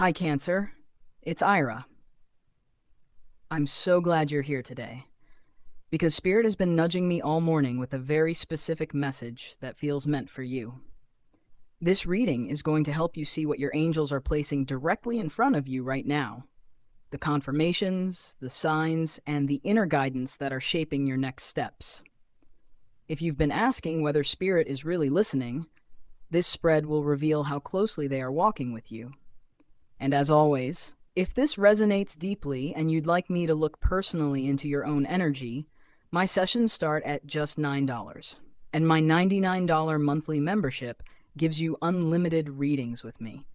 Hi, Cancer. It's Ira. I'm so glad you're here today because Spirit has been nudging me all morning with a very specific message that feels meant for you. This reading is going to help you see what your angels are placing directly in front of you right now, the confirmations, the signs, and the inner guidance that are shaping your next steps. If you've been asking whether Spirit is really listening, this spread will reveal how closely they are walking with you. And as always, if this resonates deeply and you'd like me to look personally into your own energy, my sessions start at just $9. And my $99 monthly membership gives you unlimited readings with me.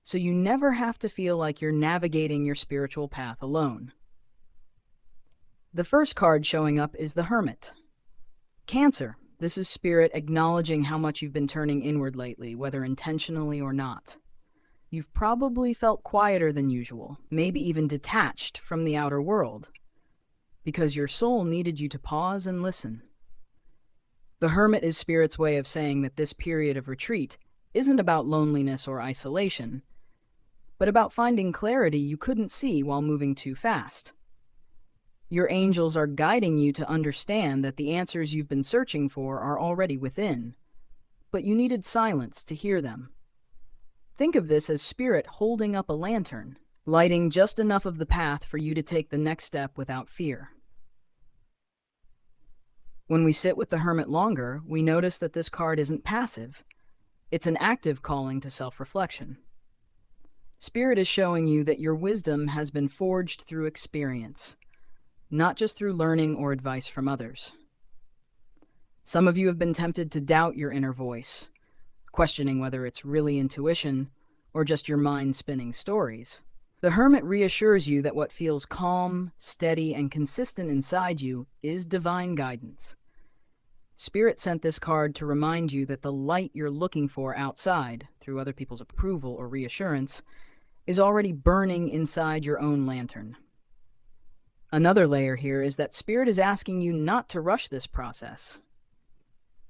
So you never have to feel like you're navigating your spiritual path alone. The first card showing up is the Hermit. Cancer, this is Spirit acknowledging how much you've been turning inward lately, whether intentionally or not. You've probably felt quieter than usual, maybe even detached from the outer world, because your soul needed you to pause and listen. The Hermit is Spirit's way of saying that this period of retreat isn't about loneliness or isolation, but about finding clarity you couldn't see while moving too fast. Your angels are guiding you to understand that the answers you've been searching for are already within, but you needed silence to hear them. Think of this as Spirit holding up a lantern, lighting just enough of the path for you to take the next step without fear. When we sit with the Hermit longer, we notice that this card isn't passive. It's an active calling to self-reflection. Spirit is showing you that your wisdom has been forged through experience, not just through learning or advice from others. Some of you have been tempted to doubt your inner voice, questioning whether it's really intuition or just your mind spinning stories. The Hermit reassures you that what feels calm, steady, and consistent inside you is divine guidance. Spirit sent this card to remind you that the light you're looking for outside, through other people's approval or reassurance, is already burning inside your own lantern. Another layer here is that Spirit is asking you not to rush this process.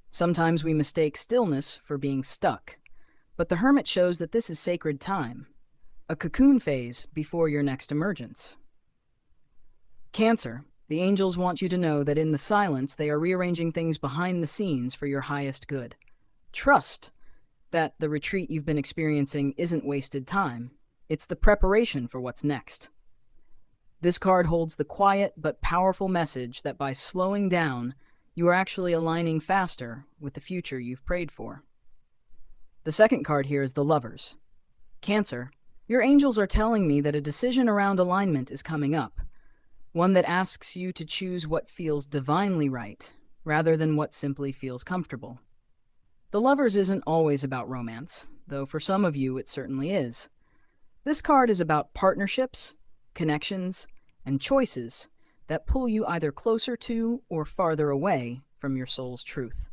Sometimes we mistake stillness for being stuck, but the Hermit shows that this is sacred time, a cocoon phase before your next emergence. Cancer, the angels want you to know that in the silence they are rearranging things behind the scenes for your highest good. Trust that the retreat you've been experiencing isn't wasted time. It's the preparation for what's next. This card holds the quiet but powerful message that by slowing down, you are actually aligning faster with the future you've prayed for. The second card here is the Lovers. Cancer, your angels are telling me that a decision around alignment is coming up, one that asks you to choose what feels divinely right, rather than what simply feels comfortable. The Lovers isn't always about romance, though for some of you it certainly is. This card is about partnerships, connections, and choices that pull you either closer to or farther away from your soul's truth.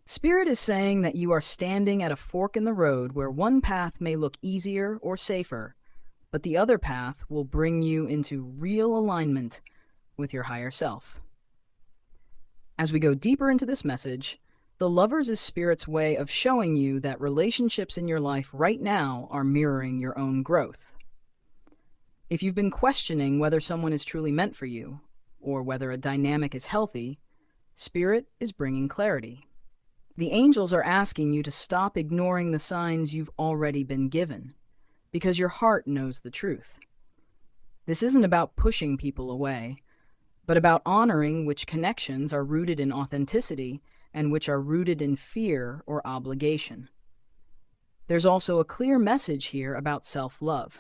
Spirit is saying that you are standing at a fork in the road where one path may look easier or safer, but the other path will bring you into real alignment with your higher self. As we go deeper into this message, the Lovers is Spirit's way of showing you that relationships in your life right now are mirroring your own growth. If you've been questioning whether someone is truly meant for you, or whether a dynamic is healthy, Spirit is bringing clarity. The angels are asking you to stop ignoring the signs you've already been given, because your heart knows the truth. This isn't about pushing people away, but about honoring which connections are rooted in authenticity and which are rooted in fear or obligation. There's also a clear message here about self-love.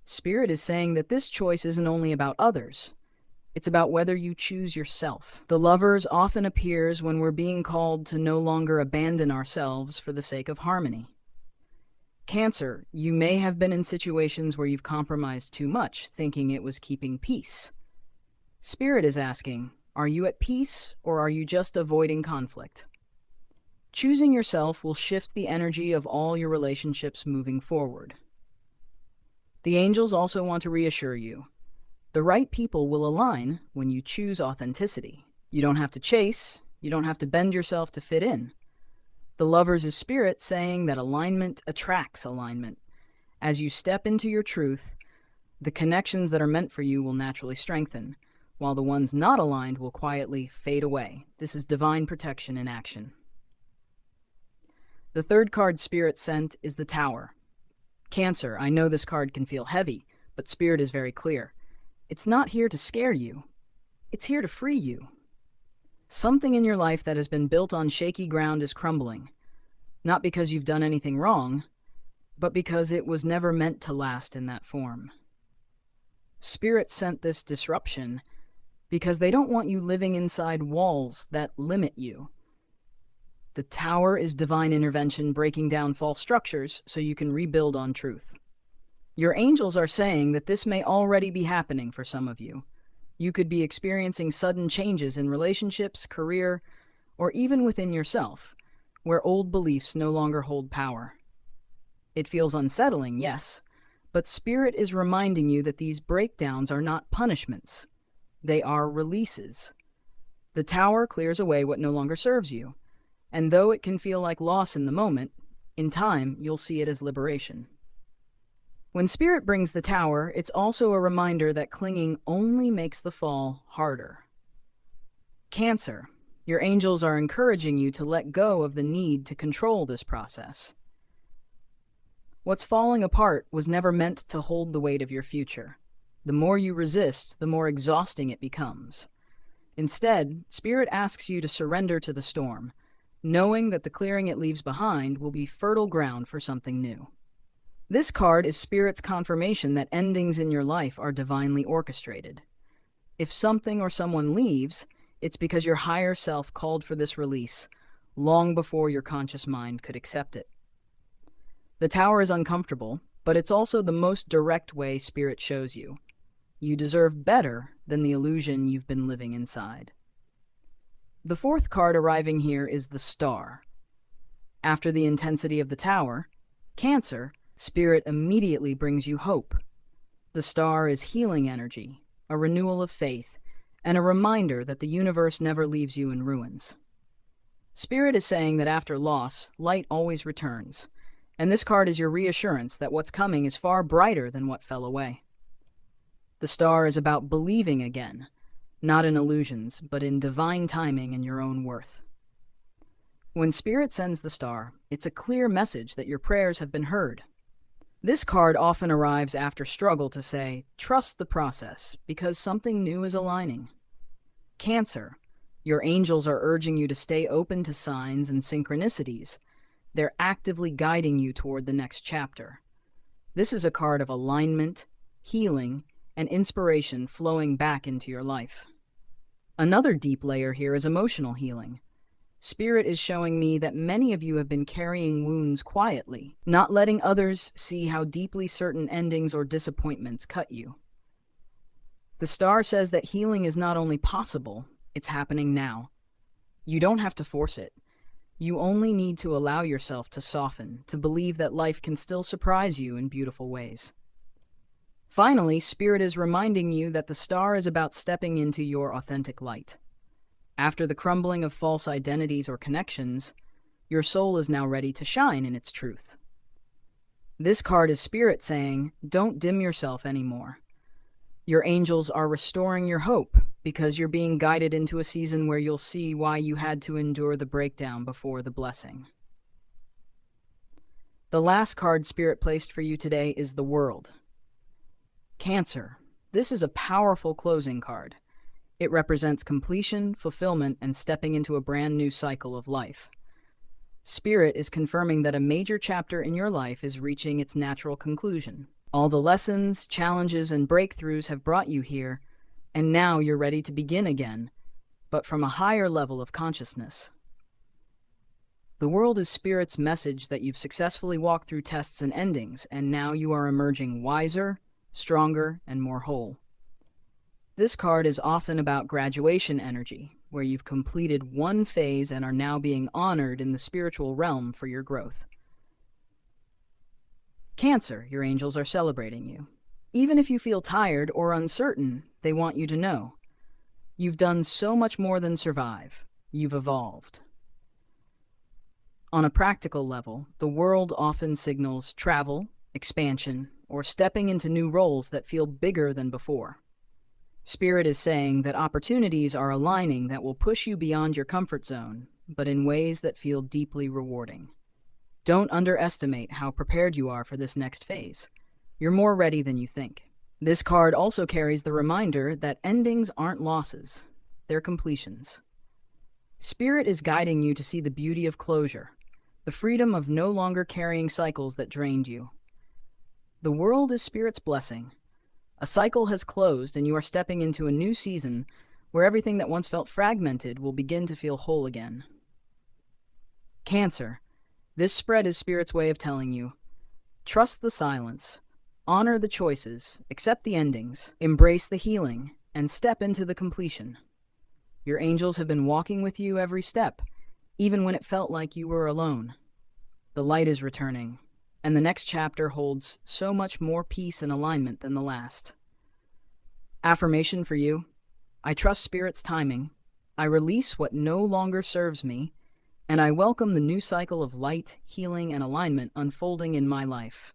Spirit is saying that this choice isn't only about others. It's about whether you choose yourself. The Lovers often appears when we're being called to no longer abandon ourselves for the sake of harmony. Cancer, you may have been in situations where you've compromised too much, thinking it was keeping peace. Spirit is asking, are you at peace or are you just avoiding conflict? Choosing yourself will shift the energy of all your relationships moving forward. The angels also want to reassure you. The right people will align when you choose authenticity. You don't have to chase, you don't have to bend yourself to fit in. The Lovers is Spirit saying that alignment attracts alignment, As you step into your truth, the connections that are meant for you will naturally strengthen, while the ones not aligned will quietly fade away. This is divine protection in action. The third card Spirit sent is the Tower. Cancer, I know this card can feel heavy, but Spirit is very clear. It's not here to scare you. It's here to free you. Something in your life that has been built on shaky ground is crumbling, not because you've done anything wrong, but because it was never meant to last in that form. Spirit sent this disruption because they don't want you living inside walls that limit you. The Tower is divine intervention breaking down false structures so you can rebuild on truth. Your angels are saying that this may already be happening for some of you. You could be experiencing sudden changes in relationships, career, or even within yourself, where old beliefs no longer hold power. It feels unsettling, yes, but Spirit is reminding you that these breakdowns are not punishments. They are releases. The Tower clears away what no longer serves you, and though it can feel like loss in the moment, in time you'll see it as liberation. When Spirit brings the Tower, it's also a reminder that clinging only makes the fall harder. Cancer, your angels are encouraging you to let go of the need to control this process. What's falling apart was never meant to hold the weight of your future. The more you resist, the more exhausting it becomes. Instead, Spirit asks you to surrender to the storm, knowing that the clearing it leaves behind will be fertile ground for something new. This card is Spirit's confirmation that endings in your life are divinely orchestrated. If something or someone leaves, it's because your higher self called for this release long before your conscious mind could accept it. The Tower is uncomfortable, but it's also the most direct way Spirit shows you. You deserve better than the illusion you've been living inside. The fourth card arriving here is the Star. After the intensity of the Tower, Cancer, Spirit immediately brings you hope. The Star is healing energy, a renewal of faith, and a reminder that the universe never leaves you in ruins. Spirit is saying that after loss, light always returns, and this card is your reassurance that what's coming is far brighter than what fell away. The Star is about believing again, not in illusions, but in divine timing and your own worth. When Spirit sends the Star, it's a clear message that your prayers have been heard. This card often arrives after struggle to say, trust the process, because something new is aligning. Cancer, your angels are urging you to stay open to signs and synchronicities. They're actively guiding you toward the next chapter. This is a card of alignment, healing, and inspiration flowing back into your life. Another deep layer here is emotional healing. Spirit is showing me that many of you have been carrying wounds quietly, not letting others see how deeply certain endings or disappointments cut you. The Star says that healing is not only possible, it's happening now. You don't have to force it. You only need to allow yourself to soften, to believe that life can still surprise you in beautiful ways. Finally, Spirit is reminding you that the Star is about stepping into your authentic light. After the crumbling of false identities or connections, your soul is now ready to shine in its truth. This card is Spirit saying, don't dim yourself anymore. Your angels are restoring your hope because you're being guided into a season where you'll see why you had to endure the breakdown before the blessing. The last card Spirit placed for you today is the World. Cancer. This is a powerful closing card. It represents completion, fulfillment, and stepping into a brand new cycle of life. Spirit is confirming that a major chapter in your life is reaching its natural conclusion. All the lessons, challenges, and breakthroughs have brought you here, and now you're ready to begin again, but from a higher level of consciousness. The World is Spirit's message that you've successfully walked through tests and endings, and now you are emerging wiser, stronger, and more whole. This card is often about graduation energy, where you've completed one phase and are now being honored in the spiritual realm for your growth. Cancer, your angels are celebrating you. Even if you feel tired or uncertain, they want you to know. You've done so much more than survive. You've evolved. On a practical level, the World often signals travel, expansion, or stepping into new roles that feel bigger than before. Spirit is saying that opportunities are aligning that will push you beyond your comfort zone, but in ways that feel deeply rewarding. Don't underestimate how prepared you are for this next phase. You're more ready than you think. This card also carries the reminder that endings aren't losses, they're completions. Spirit is guiding you to see the beauty of closure, the freedom of no longer carrying cycles that drained you. The world is Spirit's blessing. A cycle has closed and you are stepping into a new season where everything that once felt fragmented will begin to feel whole again. Cancer. This spread is Spirit's way of telling you, trust the silence, honor the choices, accept the endings, embrace the healing, and step into the completion. Your angels have been walking with you every step, even when it felt like you were alone. The light is returning, and the next chapter holds so much more peace and alignment than the last. Affirmation for you: I trust Spirit's timing, I release what no longer serves me, and I welcome the new cycle of light, healing, and alignment unfolding in my life.